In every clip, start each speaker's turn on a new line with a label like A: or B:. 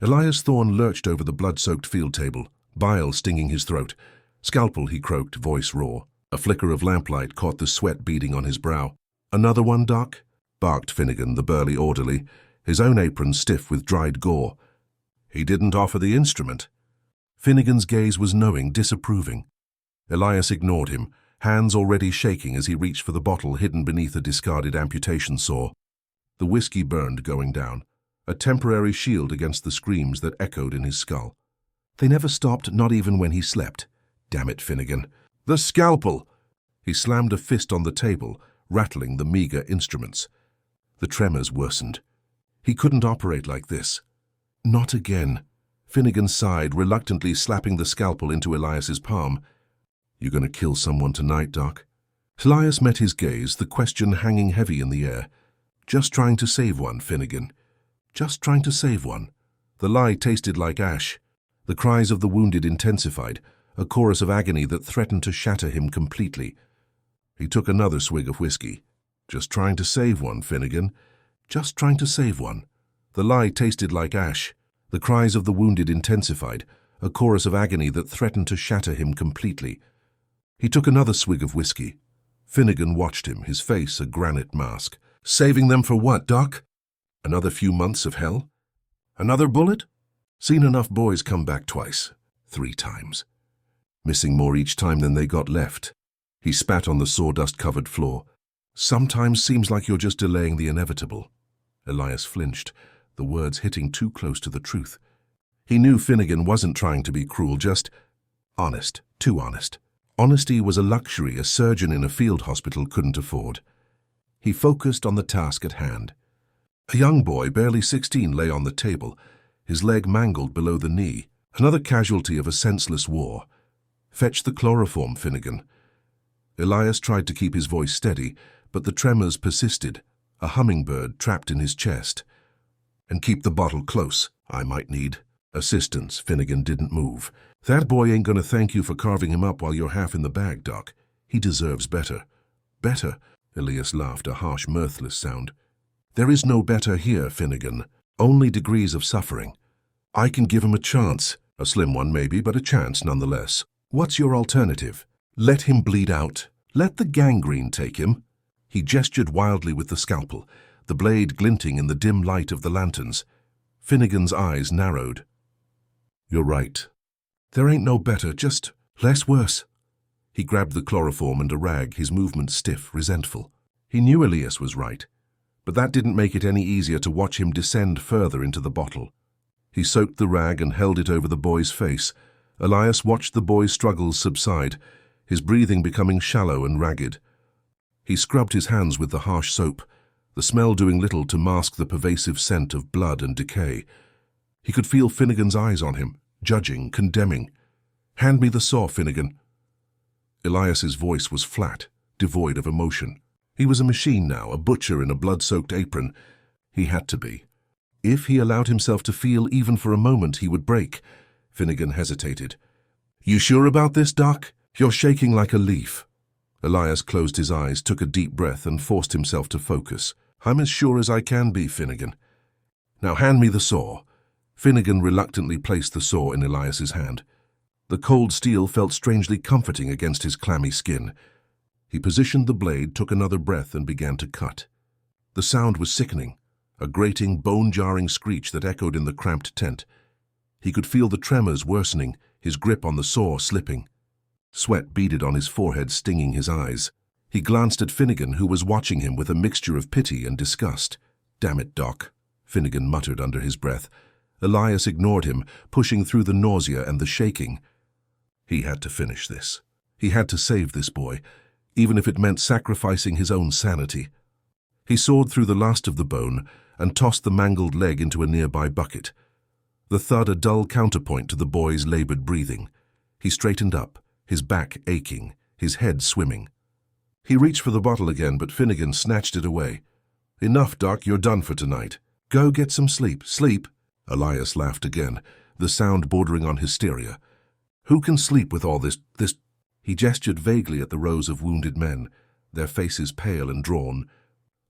A: Elias Thorne lurched over the blood-soaked field table, bile stinging his throat. "Scalpel," he croaked, voice raw. A flicker of lamplight caught the sweat beading on his brow. "Another one, Doc?" barked Finnegan, the burly orderly, his own apron stiff with dried gore. "He didn't offer the instrument." Finnegan's gaze was knowing, disapproving. Elias ignored him, hands already shaking as he reached for the bottle hidden beneath a discarded amputation saw. The whiskey burned going down, a temporary shield against the screams that echoed in his skull. They never stopped, not even when he slept. Damn it, Finnegan. "The scalpel!" He slammed a fist on the table, rattling the meager instruments. The tremors worsened. He couldn't operate like this. Not again. Finnegan sighed, reluctantly slapping the scalpel into Elias's palm. "You gonna kill someone tonight, Doc?" Elias met his gaze, the question hanging heavy in the air. "Just trying to save one, Finnegan. Just trying to save one." The lie tasted like ash. The cries of the wounded intensified, a chorus of agony that threatened to shatter him completely. He took another swig of whiskey. "Just trying to save one, Finnegan. Just trying to save one." The lie tasted like ash. The cries of the wounded intensified, a chorus of agony that threatened to shatter him completely. He took another swig of whiskey. Finnegan watched him, his face a granite mask. "Saving them for what, Doc? Another few months of hell? Another bullet?" Seen enough boys come back twice, 3 times. Missing more each time than they got left. He spat on the sawdust-covered floor. "Sometimes seems like you're just delaying the inevitable." Elias flinched, the words hitting too close to the truth. He knew Finnegan wasn't trying to be cruel, just honest, too honest. Honesty was a luxury a surgeon in a field hospital couldn't afford. He focused on the task at hand. A young boy, barely 16, lay on the table, his leg mangled below the knee, another casualty of a senseless war. "Fetch the chloroform, Finnegan." Elias tried to keep his voice steady, but the tremors persisted, a hummingbird trapped in his chest. "And keep the bottle close. I might need assistance." Finnegan didn't move. "That boy ain't gonna thank you for carving him up while you're half in the bag, Doc. He deserves better." "Better?" Elias laughed, a harsh, mirthless sound. "There is no better here, Finnegan. Only degrees of suffering. I can give him a chance. A slim one maybe, but a chance nonetheless. What's your alternative? Let him bleed out. Let the gangrene take him." He gestured wildly with the scalpel, the blade glinting in the dim light of the lanterns. Finnegan's eyes narrowed. "You're right. There ain't no better, just less worse." He grabbed the chloroform and a rag, his movement stiff, resentful. He knew Elias was right, but that didn't make it any easier to watch him descend further into the bottle. He soaked the rag and held it over the boy's face. Elias watched the boy's struggles subside, his breathing becoming shallow and ragged. He scrubbed his hands with the harsh soap, the smell doing little to mask the pervasive scent of blood and decay. He could feel Finnegan's eyes on him, judging, condemning. "Hand me the saw, Finnegan." Elias's voice was flat, devoid of emotion. He was a machine now, a butcher in a blood-soaked apron. He had to be. If he allowed himself to feel even for a moment, he would break. Finnegan hesitated. "You sure about this, Doc? You're shaking like a leaf." Elias closed his eyes, took a deep breath, and forced himself to focus. "I'm as sure as I can be, Finnegan. Now hand me the saw." Finnegan reluctantly placed the saw in Elias's hand. The cold steel felt strangely comforting against his clammy skin. He positioned the blade, took another breath, and began to cut. The sound was sickening, a grating, bone-jarring screech that echoed in the cramped tent. He could feel the tremors worsening, his grip on the saw slipping. Sweat beaded on his forehead, stinging his eyes. He glanced at Finnegan, who was watching him with a mixture of pity and disgust. "Damn it, Doc," Finnegan muttered under his breath. Elias ignored him, pushing through the nausea and the shaking. He had to finish this. He had to save this boy, even if it meant sacrificing his own sanity. He sawed through the last of the bone and tossed the mangled leg into a nearby bucket. The thud a dull counterpoint to the boy's labored breathing. He straightened up, his back aching, his head swimming. He reached for the bottle again, but Finnegan snatched it away. "Enough, Doc, you're done for tonight. Go get some sleep." "Sleep?" Elias laughed again, the sound bordering on hysteria. "Who can sleep with all this? He gestured vaguely at the rows of wounded men, their faces pale and drawn,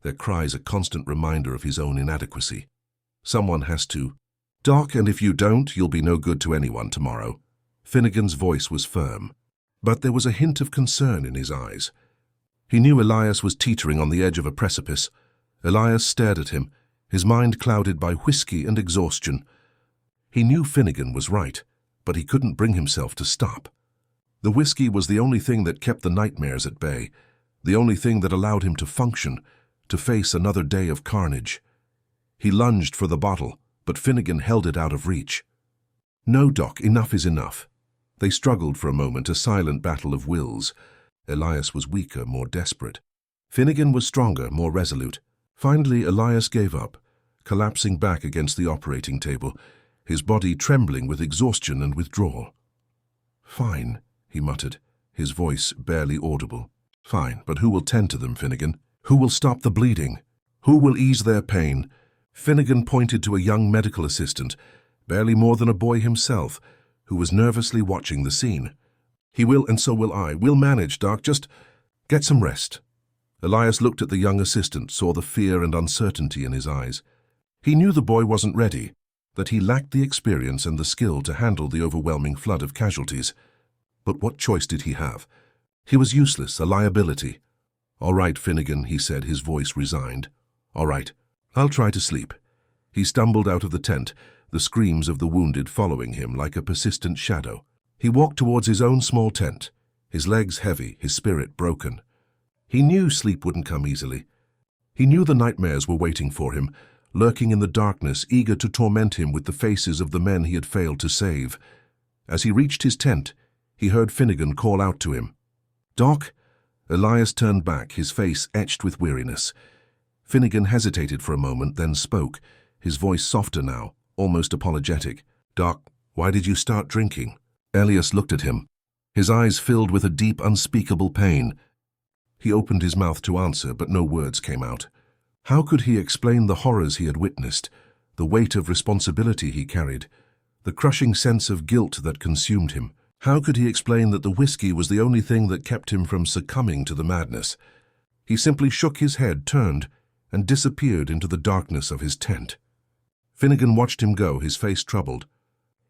A: their cries a constant reminder of his own inadequacy. "Someone has to Doc, and if you don't, you'll be no good to anyone tomorrow. Finnegan's voice was firm, but there was a hint of concern in his eyes. He knew Elias was teetering on the edge of a precipice. Elias stared at him, his mind clouded by whiskey and exhaustion. He knew Finnegan was right, but he couldn't bring himself to stop. The whiskey was the only thing that kept the nightmares at bay, the only thing that allowed him to function, to face another day of carnage. He lunged for the bottle, but Finnegan held it out of reach. "No, Doc, enough is enough." They struggled for a moment, a silent battle of wills. Elias was weaker, more desperate. Finnegan was stronger, more resolute. Finally, Elias gave up, collapsing back against the operating table, his body trembling with exhaustion and withdrawal. "Fine," he muttered, his voice barely audible. "Fine, but who will tend to them, Finnegan? Who will stop the bleeding? Who will ease their pain?" Finnegan pointed to a young medical assistant, barely more than a boy himself, who was nervously watching the scene. "He will, and so will I. We'll manage, Doc. Just get some rest." Elias looked at the young assistant, saw the fear and uncertainty in his eyes. He knew the boy wasn't ready, that he lacked the experience and the skill to handle the overwhelming flood of casualties. But what choice did he have? He was useless, a liability. "All right, Finnegan," he said, his voice resigned. "All right, I'll try to sleep." He stumbled out of the tent, the screams of the wounded following him like a persistent shadow. He walked towards his own small tent, his legs heavy, his spirit broken. He knew sleep wouldn't come easily. He knew the nightmares were waiting for him, lurking in the darkness, eager to torment him with the faces of the men he had failed to save. As he reached his tent, he heard Finnegan call out to him. "Doc?" Elias turned back, his face etched with weariness. Finnegan hesitated for a moment, then spoke, his voice softer now, almost apologetic. "Doc, why did you start drinking?" Elias looked at him, his eyes filled with a deep, unspeakable pain. He opened his mouth to answer, but no words came out. How could he explain the horrors he had witnessed, the weight of responsibility he carried, the crushing sense of guilt that consumed him? How could he explain that the whiskey was the only thing that kept him from succumbing to the madness? He simply shook his head, turned, and disappeared into the darkness of his tent. Finnegan watched him go, his face troubled.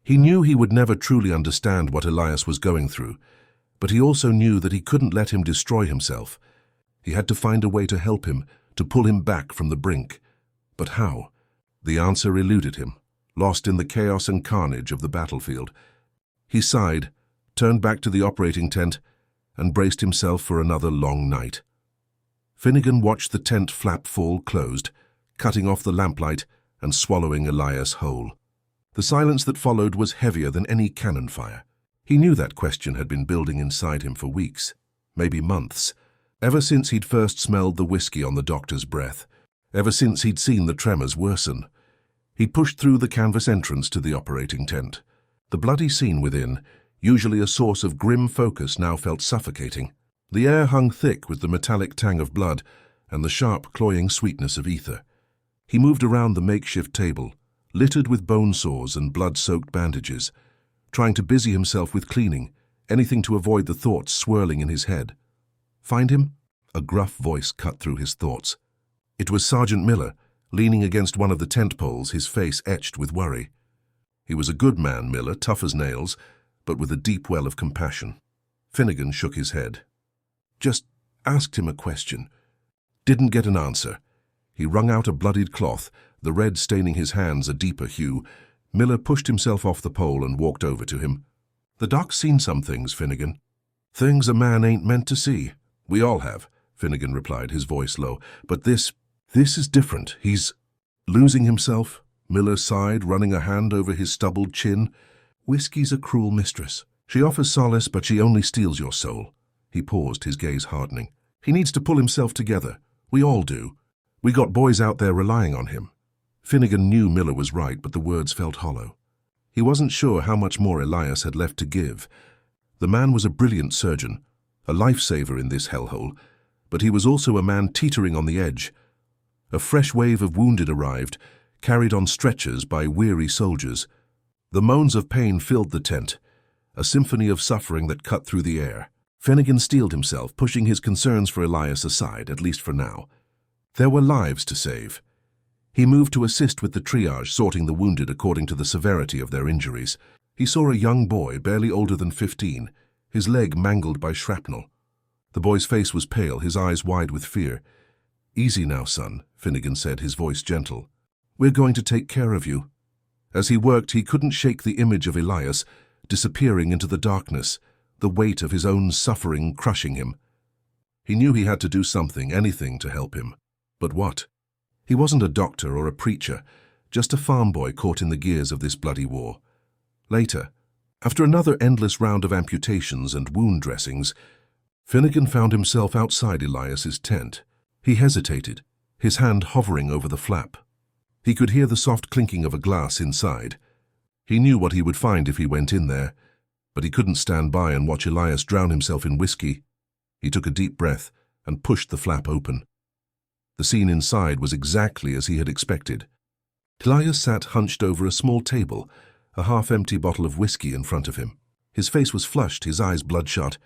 A: He knew he would never truly understand what Elias was going through, but he also knew that he couldn't let him destroy himself. He had to find a way to help him, to pull him back from the brink. But how? The answer eluded him, lost in the chaos and carnage of the battlefield. He sighed, turned back to the operating tent, and braced himself for another long night. Finnegan watched the tent flap fall closed, cutting off the lamplight and swallowing Elias whole. The silence that followed was heavier than any cannon fire. He knew that question had been building inside him for weeks, maybe months, ever since he'd first smelled the whiskey on the doctor's breath, ever since he'd seen the tremors worsen. He pushed through the canvas entrance to the operating tent. The bloody scene within, usually a source of grim focus, now felt suffocating. The air hung thick with the metallic tang of blood and the sharp, cloying sweetness of ether. He moved around the makeshift table, littered with bone sores and blood-soaked bandages, trying to busy himself with cleaning, anything to avoid the thoughts swirling in his head. "Find him?" A gruff voice cut through his thoughts. It was Sergeant Miller, leaning against one of the tent poles, his face etched with worry. He was a good man, Miller, tough as nails, but with a deep well of compassion. Finnegan shook his head. Just asked him a question. Didn't get an answer. He wrung out a bloodied cloth, the red staining his hands a deeper hue. Miller pushed himself off the pole and walked over to him. "The doc's seen some things, Finnegan. Things a man ain't meant to see. We all have," Finnegan replied, his voice low. "But this is different. He's losing himself." Miller sighed, running a hand over his stubbled chin. "Whiskey's a cruel mistress. She offers solace, but she only steals your soul." He paused, his gaze hardening. "He needs to pull himself together. We all do. We got boys out there relying on him." Finnegan knew Miller was right, but the words felt hollow. He wasn't sure how much more Elias had left to give. The man was a brilliant surgeon, a lifesaver in this hellhole, but he was also a man teetering on the edge. A fresh wave of wounded arrived, carried on stretchers by weary soldiers. The moans of pain filled the tent, a symphony of suffering that cut through the air. Finnegan steeled himself, pushing his concerns for Elias aside, at least for now. There were lives to save. He moved to assist with the triage, sorting the wounded according to the severity of their injuries. He saw a young boy, barely older than 15, his leg mangled by shrapnel. The boy's face was pale, his eyes wide with fear. "Easy now, son," Finnegan said, his voice gentle. "We're going to take care of you." As he worked, he couldn't shake the image of Elias, disappearing into the darkness, the weight of his own suffering crushing him. He knew he had to do something, anything to help him. But what? He wasn't a doctor or a preacher, just a farm boy caught in the gears of this bloody war. Later, after another endless round of amputations and wound dressings, Finnegan found himself outside Elias's tent. He hesitated, his hand hovering over the flap. He could hear the soft clinking of a glass inside. He knew what he would find if he went in there, but he couldn't stand by and watch Elias drown himself in whiskey. He took a deep breath and pushed the flap open. The scene inside was exactly as he had expected. Elias sat hunched over a small table, a half-empty bottle of whiskey in front of him. His face was flushed, his eyes bloodshot.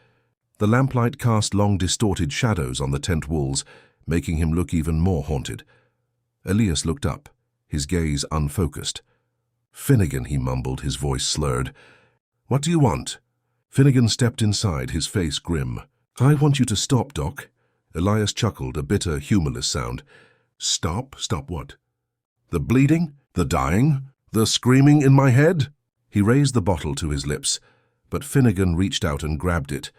A: The lamplight cast long distorted shadows on the tent walls, making him look even more haunted. Elias looked up, his gaze unfocused. "Finnegan," he mumbled, his voice slurred. "What do you want?" Finnegan stepped inside, his face grim. "I want you to stop, Doc." Elias chuckled, a bitter, humorless sound. "Stop? Stop what? The bleeding? The dying? The screaming in my head?" He raised the bottle to his lips, but Finnegan reached out and grabbed it,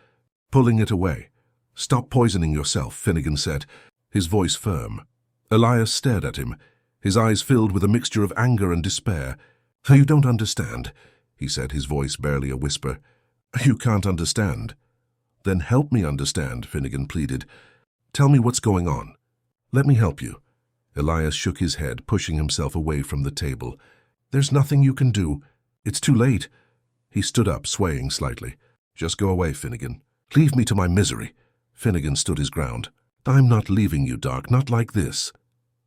A: pulling it away. "Stop poisoning yourself," Finnegan said, his voice firm. Elias stared at him, his eyes filled with a mixture of anger and despair. "You don't understand," he said, his voice barely a whisper. "You can't understand." "Then help me understand," Finnegan pleaded. "Tell me what's going on. Let me help you." Elias shook his head, pushing himself away from the table. "There's nothing you can do. It's too late." He stood up, swaying slightly. "Just go away, Finnegan. Leave me to my misery." Finnegan stood his ground. "I'm not leaving you, Doc, not like this."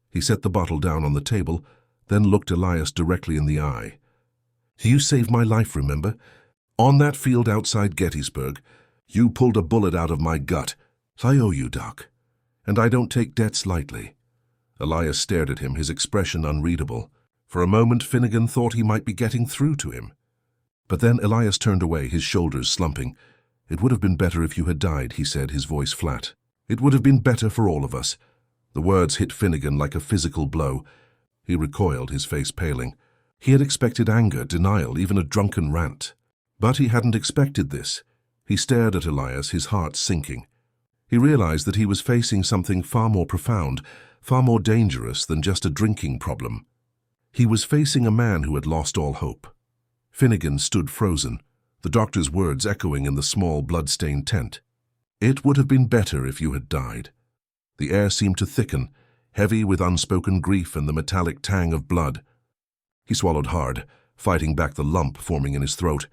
A: He set the bottle down on the table, then looked Elias directly in the eye. "You saved my life, remember? On that field outside Gettysburg, you pulled a bullet out of my gut. I owe you, Doc. And I don't take debts lightly." Elias stared at him, his expression unreadable. For a moment, Finnegan thought he might be getting through to him. But then Elias turned away, his shoulders slumping. "It would have been better if you had died," he said, his voice flat. "It would have been better for all of us." The words hit Finnegan like a physical blow. He recoiled, his face paling. He had expected anger, denial, even a drunken rant. But he hadn't expected this. He stared at Elias, his heart sinking. He realized that he was facing something far more profound, far more dangerous than just a drinking problem. He was facing a man who had lost all hope. Finnegan stood frozen, the doctor's words echoing in the small, blood-stained tent. "It would have been better if you had died." The air seemed to thicken, heavy with unspoken grief and the metallic tang of blood. He swallowed hard, fighting back the lump forming in his throat.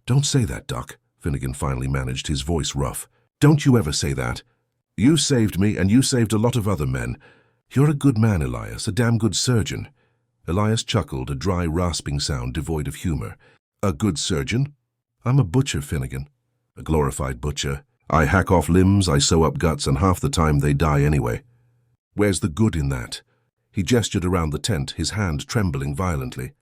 A: "Don't say that, Doc," Finnegan finally managed, his voice rough. "Don't you ever say that. You saved me, and you saved a lot of other men. You're a good man, Elias, a damn good surgeon." Elias chuckled, a dry, rasping sound devoid of humor. "A good surgeon? I'm a butcher, Finnegan. A glorified butcher. I hack off limbs, I sew up guts, and half the time they die anyway. Where's the good in that?" He gestured around the tent, his hand trembling violently.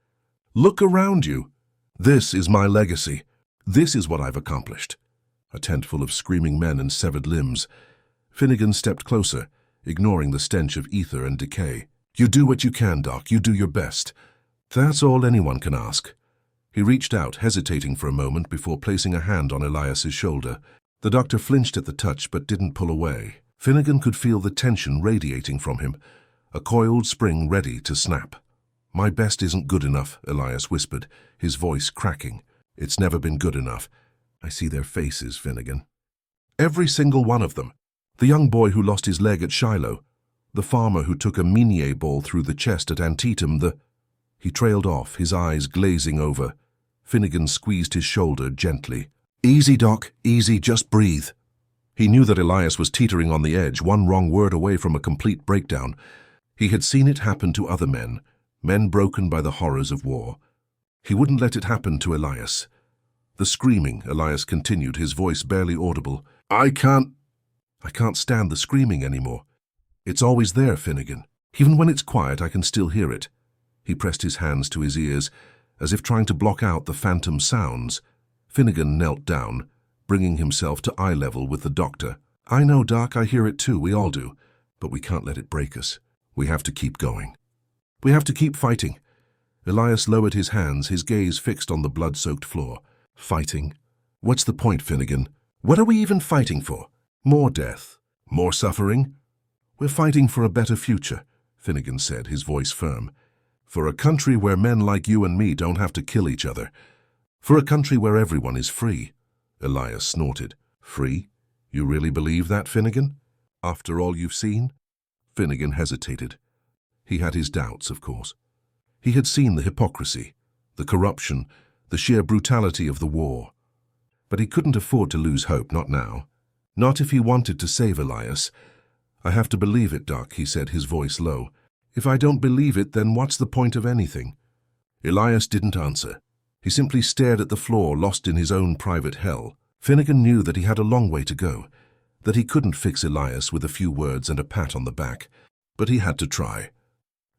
A: "Look around you. This is my legacy. This is what I've accomplished." A tent full of screaming men and severed limbs. Finnegan stepped closer, ignoring the stench of ether and decay. "You do what you can, Doc. You do your best. That's all anyone can ask." He reached out, hesitating for a moment before placing a hand on Elias's shoulder. The doctor flinched at the touch but didn't pull away. Finnegan could feel the tension radiating from him, a coiled spring ready to snap. "My best isn't good enough," Elias whispered, his voice cracking. "It's never been good enough. I see their faces, Finnegan. Every single one of them. The young boy who lost his leg at Shiloh, the farmer who took a Minier ball through the chest at Antietam, the—" He trailed off, his eyes glazing over. Finnegan squeezed his shoulder gently. "Easy, Doc, easy, just breathe." He knew that Elias was teetering on the edge, one wrong word away from a complete breakdown. He had seen it happen to other men, men broken by the horrors of war. He wouldn't let it happen to Elias. The screaming, Elias continued, his voice barely audible. I can't stand the screaming anymore. It's always there, Finnegan. Even when it's quiet, I can still hear it. He pressed his hands to his ears, as if trying to block out the phantom sounds. Finnegan knelt down, bringing himself to eye level with the doctor. I know, Doc, I hear it too, we all do. But we can't let it break us. We have to keep going. We have to keep fighting. Elias lowered his hands, his gaze fixed on the blood-soaked floor. Fighting? What's the point, Finnegan? What are we even fighting for? More death? More suffering? We're fighting for a better future, Finnegan said, his voice firm. For a country where men like you and me don't have to kill each other. For a country where everyone is free. Elias snorted. Free? You really believe that, Finnegan? After all you've seen? Finnegan hesitated. He had his doubts, of course. He had seen the hypocrisy, the corruption, the sheer brutality of the war. But he couldn't afford to lose hope, not now. Not if he wanted to save Elias. I have to believe it, Doc, he said, his voice low. If I don't believe it, then what's the point of anything? Elias didn't answer. He simply stared at the floor, lost in his own private hell. Finnegan knew that he had a long way to go, that he couldn't fix Elias with a few words and a pat on the back, but he had to try.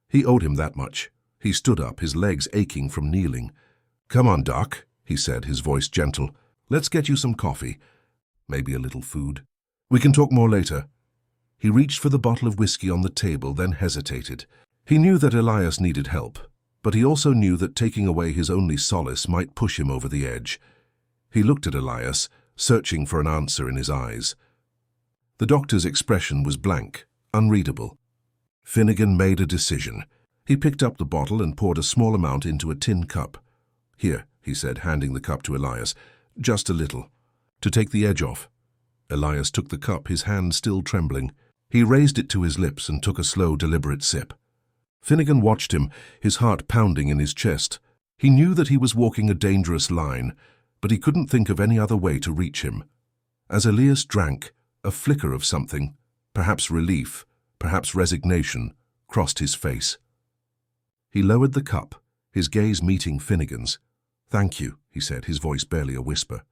A: He owed him that much. He stood up, his legs aching from kneeling. Come on, Doc, he said, his voice gentle. Let's get you some coffee. Maybe a little food. We can talk more later. He reached for the bottle of whiskey on the table, then hesitated. He knew that Elias needed help, but he also knew that taking away his only solace might push him over the edge. He looked at Elias, searching for an answer in his eyes. The doctor's expression was blank, unreadable. Finnegan made a decision. He picked up the bottle and poured a small amount into a tin cup. Here, he said, handing the cup to Elias. Just a little. To take the edge off. Elias took the cup, his hand still trembling. He raised it to his lips and took a slow, deliberate sip. Finnegan watched him, his heart pounding in his chest. He knew that he was walking a dangerous line, but he couldn't think of any other way to reach him. As Elias drank, a flicker of something, perhaps relief, perhaps resignation, crossed his face. He lowered the cup, his gaze meeting Finnegan's. Thank you, he said, his voice barely a whisper.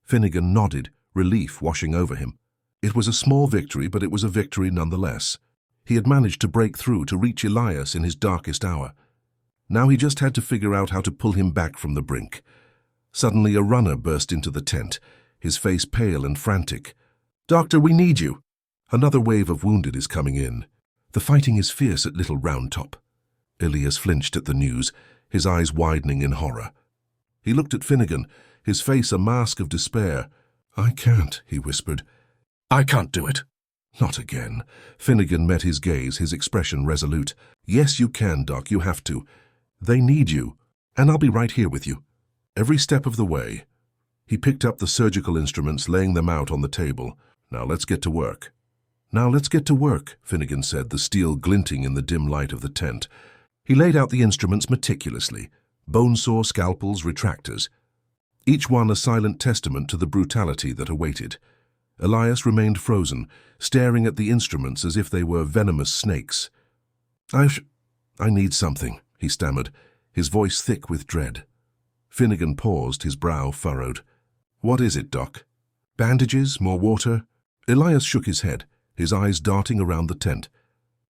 A: Finnegan nodded, relief washing over him. It was a small victory, but it was a victory nonetheless. He had managed to break through, to reach Elias in his darkest hour. Now he just had to figure out how to pull him back from the brink. Suddenly a runner burst into the tent, his face pale and frantic. Doctor, we need you! Another wave of wounded is coming in. The fighting is fierce at Little Round Top. Elias flinched at the news, his eyes widening in horror. He looked at Finnegan, his face a mask of despair. I can't, he whispered. I can't do it. Not again. Finnegan met his gaze, his expression resolute. Yes, you can, Doc, you have to. They need you, and I'll be right here with you. Every step of the way. He picked up the surgical instruments, laying them out on the table. Now let's get to work. Now let's get to work, Finnegan said, the steel glinting in the dim light of the tent. He laid out the instruments meticulously. Bone saw, scalpels, retractors. Each one a silent testament to the brutality that awaited. Elias remained frozen, staring at the instruments as if they were venomous snakes. I need something, he stammered, his voice thick with dread. Finnegan paused, his brow furrowed. What is it, Doc? Bandages? More water? Elias shook his head, his eyes darting around the tent.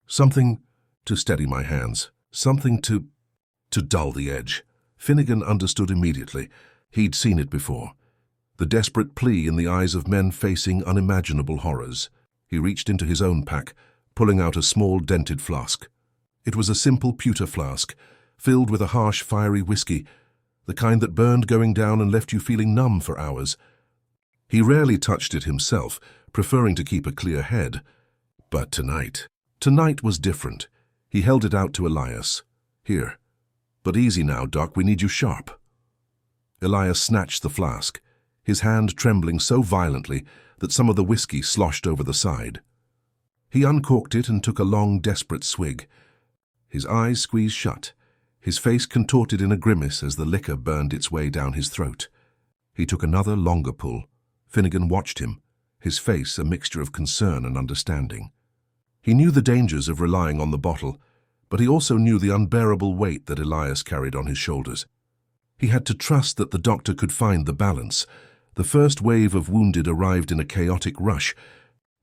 A: Something to steady my hands. Something to dull the edge. Finnegan understood immediately. He'd seen it before. The desperate plea in the eyes of men facing unimaginable horrors. He reached into his own pack, pulling out a small dented flask. It was a simple pewter flask, filled with a harsh, fiery whiskey, the kind that burned going down and left you feeling numb for hours. He rarely touched it himself, preferring to keep a clear head. But tonight was different. He held it out to Elias. Here. But easy now, Doc, we need you sharp. Elias snatched the flask, his hand trembling so violently that some of the whiskey sloshed over the side. He uncorked it and took a long, desperate swig. His eyes squeezed shut, his face contorted in a grimace as the liquor burned its way down his throat. He took another, longer pull. Finnegan watched him, his face a mixture of concern and understanding. He knew the dangers of relying on the bottle, but he also knew the unbearable weight that Elias carried on his shoulders. He had to trust that the doctor could find the balance. The first wave of wounded arrived in a chaotic rush.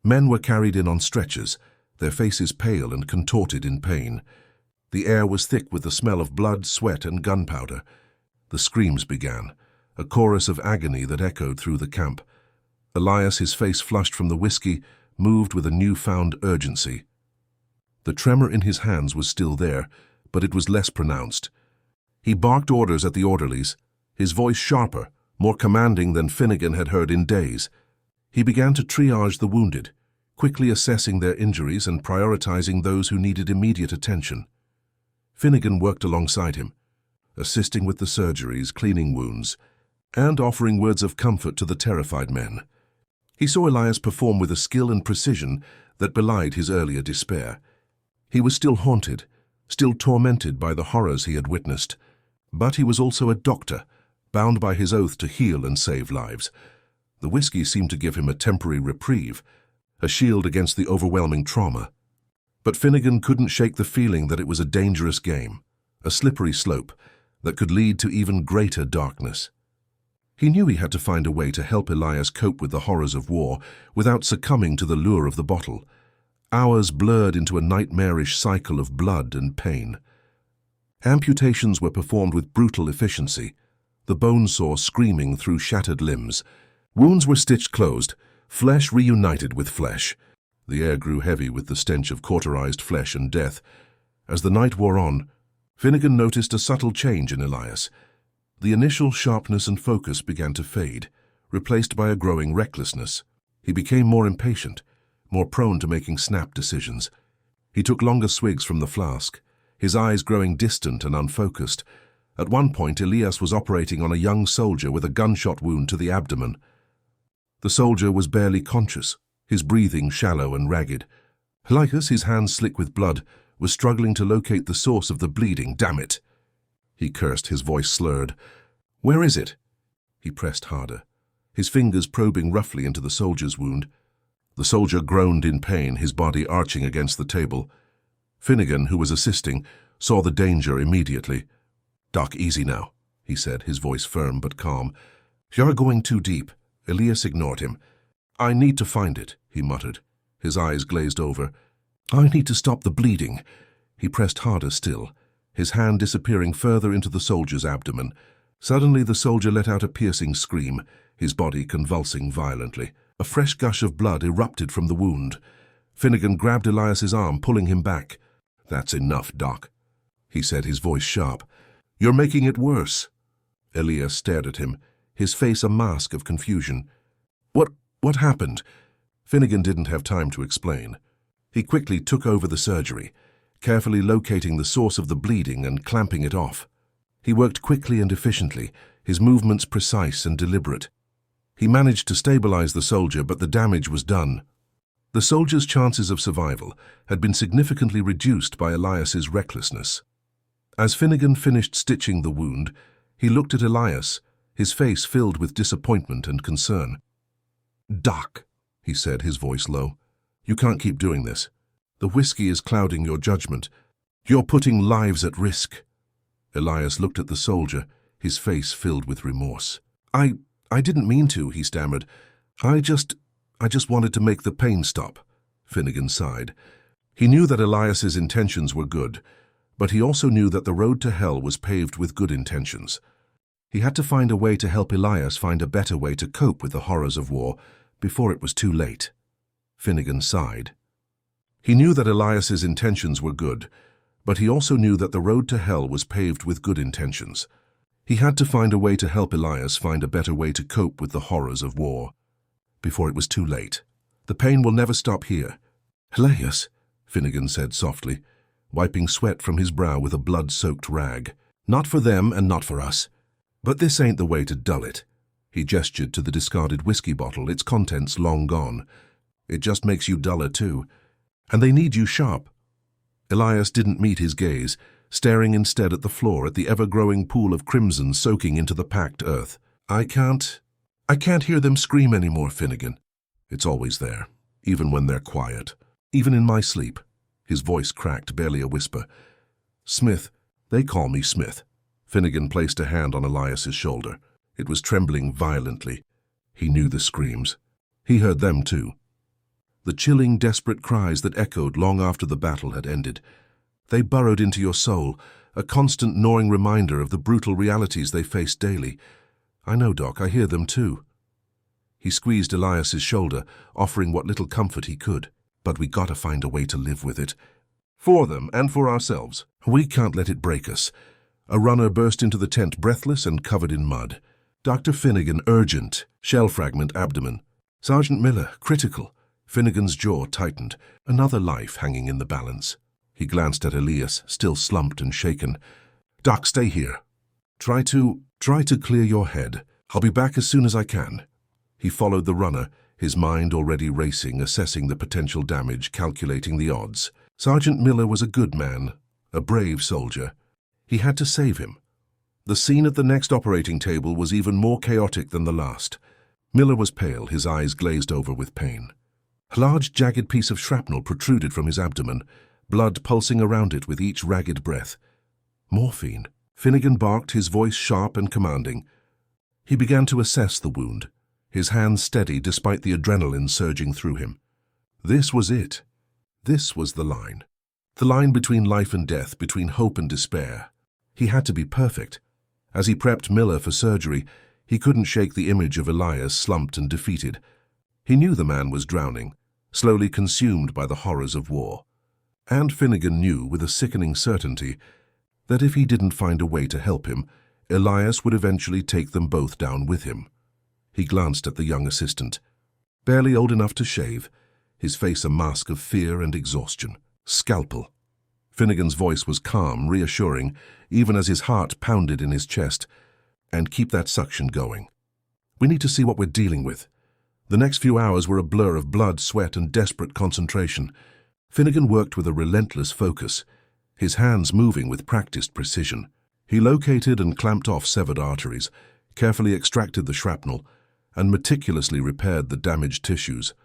A: Men were carried in on stretchers, their faces pale and contorted in pain. The air was thick with the smell of blood, sweat, and gunpowder. The screams began, a chorus of agony that echoed through the camp. Elias, his face flushed from the whiskey, moved with a newfound urgency. The tremor in his hands was still there, but it was less pronounced. He barked orders at the orderlies, his voice sharper, more commanding than Finnegan had heard in days. He began to triage the wounded, quickly assessing their injuries and prioritizing those who needed immediate attention. Finnegan worked alongside him, assisting with the surgeries, cleaning wounds, and offering words of comfort to the terrified men. He saw Elias perform with a skill and precision that belied his earlier despair. He was still haunted, still tormented by the horrors he had witnessed, but he was also a doctor, bound by his oath to heal and save lives. The whiskey seemed to give him a temporary reprieve, a shield against the overwhelming trauma. But Finnegan couldn't shake the feeling that it was a dangerous game, a slippery slope that could lead to even greater darkness. He knew he had to find a way to help Elias cope with the horrors of war without succumbing to the lure of the bottle. Hours blurred into a nightmarish cycle of blood and pain. Amputations were performed with brutal efficiency, the bone saw screaming through shattered limbs. Wounds were stitched closed, flesh reunited with flesh. The air grew heavy with the stench of cauterized flesh and death. As the night wore on, Finnegan noticed a subtle change in Elias. The initial sharpness and focus began to fade, replaced by a growing recklessness. He became more impatient, more prone to making snap decisions. He took longer swigs from the flask, his eyes growing distant and unfocused. At one point, Elias was operating on a young soldier with a gunshot wound to the abdomen. The soldier was barely conscious, his breathing shallow and ragged. Elias, his hands slick with blood, was struggling to locate the source of the bleeding. "Damn it!" he cursed, his voice slurred. "Where is it?" He pressed harder, his fingers probing roughly into the soldier's wound. The soldier groaned in pain, his body arching against the table. Finnegan, who was assisting, saw the danger immediately. "Doc, easy now," he said, his voice firm but calm. "You're going too deep." Elias ignored him. "I need to find it," he muttered, his eyes glazed over. "I need to stop the bleeding." He pressed harder still, his hand disappearing further into the soldier's abdomen. Suddenly the soldier let out a piercing scream, his body convulsing violently. A fresh gush of blood erupted from the wound. Finnegan grabbed Elias's arm, pulling him back. "That's enough, Doc," he said, his voice sharp. "You're making it worse." Elias stared at him, his face a mask of confusion. What happened?" Finnegan didn't have time to explain. He quickly took over the surgery, carefully locating the source of the bleeding and clamping it off. He worked quickly and efficiently, his movements precise and deliberate. He managed to stabilize the soldier, but the damage was done. The soldier's chances of survival had been significantly reduced by Elias's recklessness. As Finnegan finished stitching the wound, he looked at Elias, his face filled with disappointment and concern. "Doc," he said, his voice low, "you can't keep doing this. The whiskey is clouding your judgment. You're putting lives at risk." Elias looked at the soldier, his face filled with remorse. I didn't mean to," he stammered. I just wanted to make the pain stop." Finnegan sighed. He knew that Elias's intentions were good, but he also knew that the road to hell was paved with good intentions. He had to find a way to help Elias find a better way to cope with the horrors of war before it was too late. Finnegan sighed. He knew that Elias's intentions were good, but he also knew that the road to hell was paved with good intentions. He had to find a way to help Elias find a better way to cope with the horrors of war before it was too late. "The pain will never stop here." "Elias," Finnegan said softly, wiping sweat from his brow with a blood-soaked rag. "Not for them and not for us. But this ain't the way to dull it." He gestured to the discarded whiskey bottle, its contents long gone. "It just makes you duller too. And they need you sharp." Elias didn't meet his gaze, staring instead at the floor, at the ever-growing pool of crimson soaking into the packed earth. I can't hear them scream anymore, Finnegan." "It's always there, even when they're quiet. Even in my sleep." His voice cracked, barely a whisper. "Smith, they call me Smith." Finnegan placed a hand on Elias's shoulder. It was trembling violently. He knew the screams. He heard them too. the chilling, desperate cries that echoed long after the battle had ended. They burrowed into your soul, a constant gnawing reminder of the brutal realities they faced daily. I know, Doc, I hear them too. He squeezed Elias's shoulder, offering what little comfort he could. But we gotta find a way to live with it. For them and for ourselves. We can't let it break us. A runner burst into the tent, breathless and covered in mud. Dr. Finnegan, urgent. Shell fragment, abdomen. Sergeant Miller, critical. Finnegan's jaw tightened. Another life hanging in the balance. He glanced at Elias, still slumped and shaken. Doc, stay here. Try to clear your head. I'll be back as soon as I can. He followed the runner, his mind already racing, assessing the potential damage, calculating the odds. Sergeant Miller was a good man, a brave soldier. He had to save him. The scene at the next operating table was even more chaotic than the last. Miller was pale, his eyes glazed over with pain. A large, jagged piece of shrapnel protruded from his abdomen, blood pulsing around it with each ragged breath. Morphine. Finnegan barked, his voice sharp and commanding. He began to assess the wound, his hands steady despite the adrenaline surging through him. This was it. This was the line. The line between life and death, between hope and despair. He had to be perfect. As he prepped Miller for surgery, he couldn't shake the image of Elias slumped and defeated. He knew the man was drowning, slowly consumed by the horrors of war. And Finnegan knew with a sickening certainty that if he didn't find a way to help him, Elias would eventually take them both down with him. He glanced at the young assistant, barely old enough to shave, his face a mask of fear and exhaustion. Scalpel. Finnegan's voice was calm, reassuring, even as his heart pounded in his chest. And keep that suction going. We need to see what we're dealing with. The next few hours were a blur of blood, sweat, and desperate concentration. Finnegan worked with a relentless focus, his hands moving with practiced precision. He located and clamped off severed arteries, carefully extracted the shrapnel, and meticulously repaired the damaged tissues.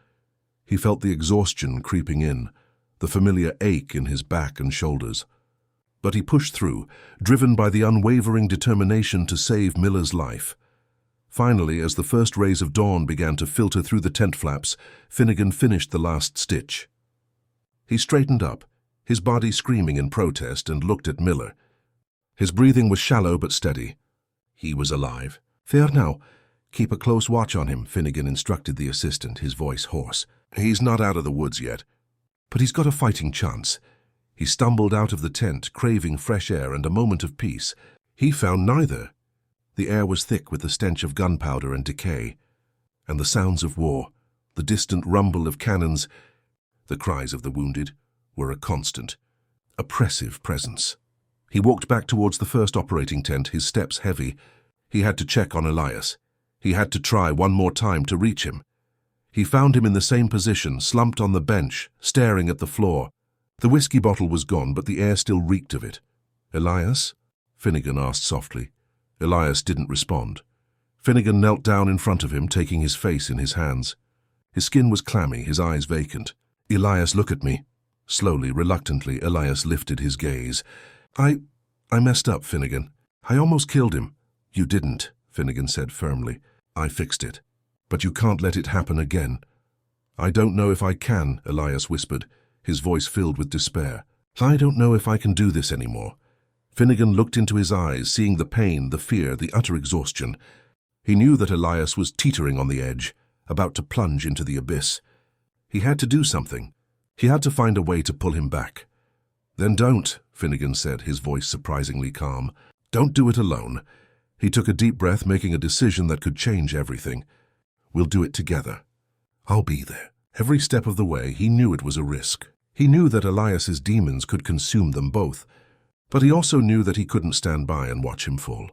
A: He felt the exhaustion creeping in, the familiar ache in his back and shoulders. But he pushed through, driven by the unwavering determination to save Miller's life. Finally, as the first rays of dawn began to filter through the tent flaps, Finnegan finished the last stitch. He straightened up, his body screaming in protest, and looked at Miller. His breathing was shallow but steady. He was alive. Fair now. Keep a close watch on him, Finnegan instructed the assistant, his voice hoarse. He's not out of the woods yet, but he's got a fighting chance. He stumbled out of the tent, craving fresh air and a moment of peace. He found neither. The air was thick with the stench of gunpowder and decay, and the sounds of war, the distant rumble of cannons, the cries of the wounded, were a constant, oppressive presence. He walked back towards the first operating tent, his steps heavy. He had to check on Elias. He had to try one more time to reach him. He found him in the same position, slumped on the bench, staring at the floor. The whiskey bottle was gone, but the air still reeked of it. Elias? Finnegan asked softly. Elias didn't respond. Finnegan knelt down in front of him, taking his face in his hands. His skin was clammy, his eyes vacant. Elias, look at me. Slowly, reluctantly, Elias lifted his gaze. I messed up, Finnegan. I almost killed him. You didn't, Finnegan said firmly. I fixed it. But you can't let it happen again. I don't know if I can, Elias whispered, his voice filled with despair. I don't know if I can do this anymore. Finnegan looked into his eyes, seeing the pain, the fear, the utter exhaustion. He knew that Elias was teetering on the edge, about to plunge into the abyss. He had to do something. He had to find a way to pull him back. Then don't, Finnegan said, his voice surprisingly calm. Don't do it alone. He took a deep breath, making a decision that could change everything. We'll do it together. I'll be there. Every step of the way, he knew it was a risk. He knew that Elias's demons could consume them both, but he also knew that he couldn't stand by and watch him fall.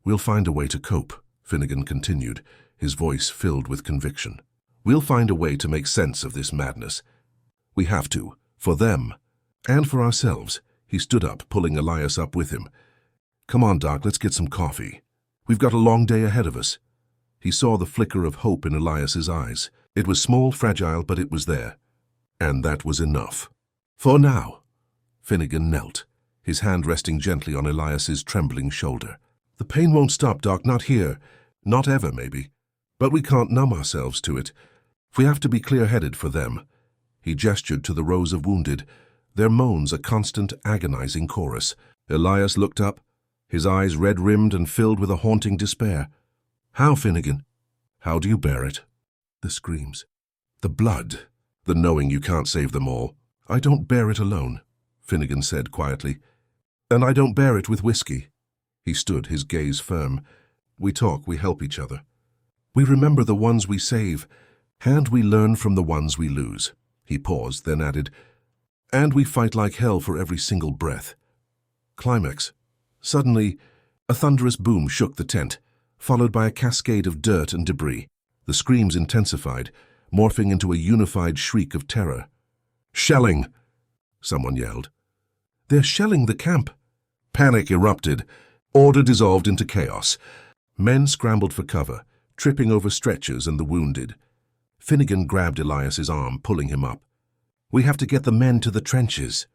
A: We'll find a way to cope, Finnegan continued, his voice filled with conviction. We'll find a way to make sense of this madness. We have to, for them, and for ourselves. He stood up, pulling Elias up with him. Come on, Doc, let's get some coffee. We've got a long day ahead of us. He saw the flicker of hope in Elias's eyes. It was small, fragile, but it was there. And that was enough. For now. Finnegan knelt, his hand resting gently on Elias's trembling shoulder. The pain won't stop, Doc, not here. Not ever, maybe. But we can't numb ourselves to it. We have to be clear-headed for them. He gestured to the rows of wounded, their moans a constant, agonizing chorus. Elias looked up, his eyes red-rimmed and filled with a haunting despair. "How, Finnegan? How do you bear it?" The screams. "The blood. The knowing you can't save them all." "I don't bear it alone," Finnegan said quietly. "And I don't bear it with whiskey." He stood, his gaze firm. "We talk, we help each other. We remember the ones we save, and we learn from the ones we lose." He paused, then added, "And we fight like hell for every single breath." Climax. Suddenly, a thunderous boom shook the tent, followed by a cascade of dirt and debris. The screams intensified, morphing into a unified shriek of terror. "Shelling!" someone yelled. "They're shelling the camp!" Panic erupted. Order dissolved into chaos. Men scrambled for cover, tripping over stretchers and the wounded. Finnegan grabbed Elias's arm, pulling him up. "We have to get the men to the trenches."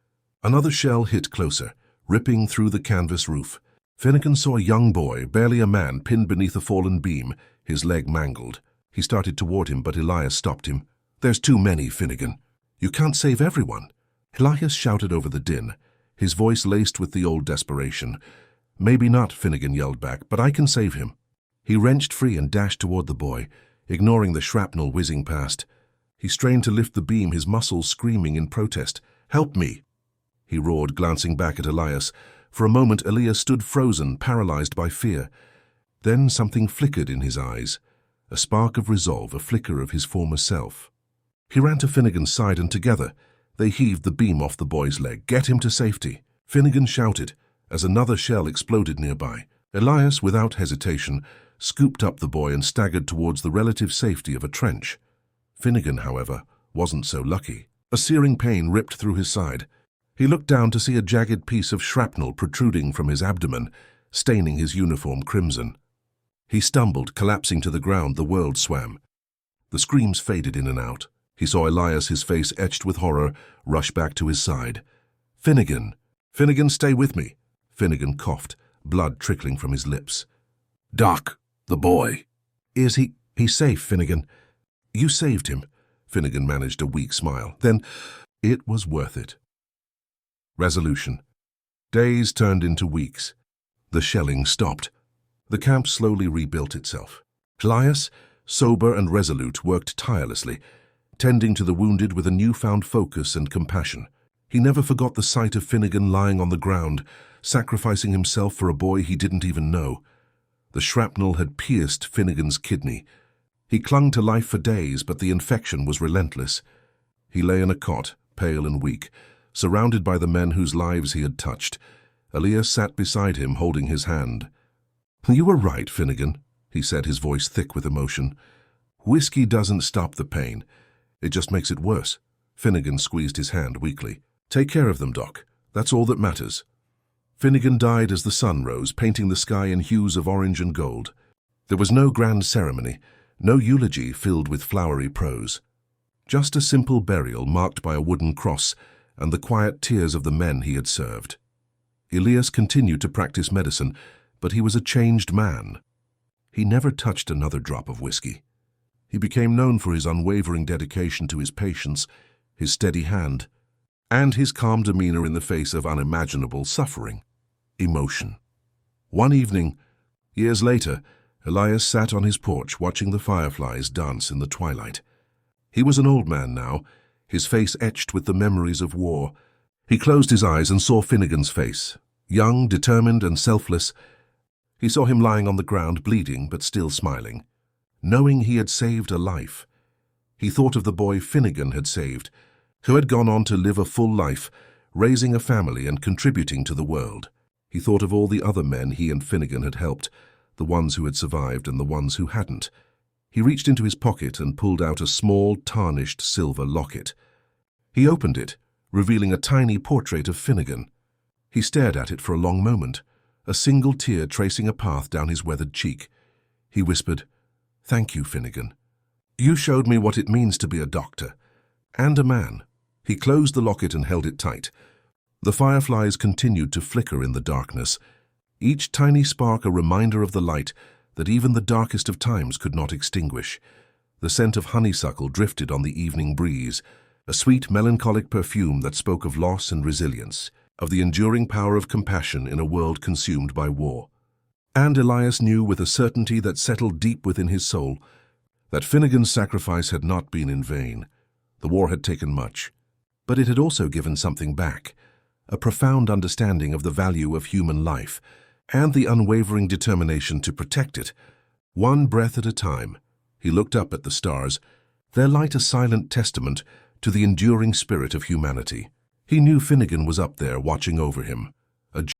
A: Another shell hit closer, ripping through the canvas roof. Finnegan saw a young boy, barely a man, pinned beneath a fallen beam, his leg mangled. He started toward him, but Elias stopped him. "There's too many, Finnegan. You can't save everyone." Elias shouted over the din, his voice laced with the old desperation. "Maybe not," Finnegan yelled back, "but I can save him." He wrenched free and dashed toward the boy, ignoring the shrapnel whizzing past. He strained to lift the beam, his muscles screaming in protest. "Help me!" he roared, glancing back at Elias. For a moment, Elias stood frozen, paralyzed by fear. Then something flickered in his eyes, a spark of resolve, a flicker of his former self. He ran to Finnegan's side, and together they heaved the beam off the boy's leg. "Get him to safety!" Finnegan shouted as another shell exploded nearby. Elias, without hesitation, scooped up the boy and staggered towards the relative safety of a trench. Finnegan, however, wasn't so lucky. A searing pain ripped through his side. He looked down to see a jagged piece of shrapnel protruding from his abdomen, staining his uniform crimson. He stumbled, collapsing to the ground. The world swam. The screams faded in and out. He saw Elias, his face etched with horror, rush back to his side. "Finnegan! Finnegan, stay with me!" Finnegan coughed, blood trickling from his lips. "Doc, the boy." "Is he? He's safe, Finnegan. You saved him." Finnegan managed a weak smile. "Then it was worth it." Resolution. Days turned into weeks. The shelling stopped. The camp slowly rebuilt itself. Elias, sober and resolute, worked tirelessly, tending to the wounded with a newfound focus and compassion. He never forgot the sight of Finnegan lying on the ground, sacrificing himself for a boy he didn't even know. The shrapnel had pierced Finnegan's kidney. He clung to life for days, but the infection was relentless. He lay in a cot, pale and weak, surrounded by the men whose lives he had touched. Elias sat beside him, holding his hand. "You were right, Finnegan," he said, his voice thick with emotion. "Whiskey doesn't stop the pain. It just makes it worse." Finnegan squeezed his hand weakly. "Take care of them, Doc. That's all that matters." Finnegan died as the sun rose, painting the sky in hues of orange and gold. There was no grand ceremony, no eulogy filled with flowery prose. Just a simple burial marked by a wooden cross and the quiet tears of the men he had served. Elias continued to practice medicine, but he was a changed man. He never touched another drop of whiskey. He became known for his unwavering dedication to his patients, his steady hand, and his calm demeanor in the face of unimaginable suffering, emotion. One evening, years later, Elias sat on his porch watching the fireflies dance in the twilight. He was an old man now, his face etched with the memories of war. He closed his eyes and saw Finnegan's face, young, determined, and selfless. He saw him lying on the ground, bleeding but still smiling, knowing he had saved a life. He thought of the boy Finnegan had saved, who had gone on to live a full life, raising a family and contributing to the world. He thought of all the other men he and Finnegan had helped, the ones who had survived and the ones who hadn't. He reached into his pocket and pulled out a small, tarnished silver locket. He opened it, revealing a tiny portrait of Finnegan. He stared at it for a long moment, a single tear tracing a path down his weathered cheek. He whispered, "Thank you, Finnegan. You showed me what it means to be a doctor, and a man." He closed the locket and held it tight. The fireflies continued to flicker in the darkness, each tiny spark a reminder of the light that even the darkest of times could not extinguish. The scent of honeysuckle drifted on the evening breeze, a sweet, melancholic perfume that spoke of loss and resilience, of the enduring power of compassion in a world consumed by war. And Elias knew with a certainty that settled deep within his soul that Finnegan's sacrifice had not been in vain. The war had taken much, but it had also given something back, a profound understanding of the value of human life and the unwavering determination to protect it. One breath at a time, he looked up at the stars, their light a silent testament to the enduring spirit of humanity. He knew Finnegan was up there watching over him,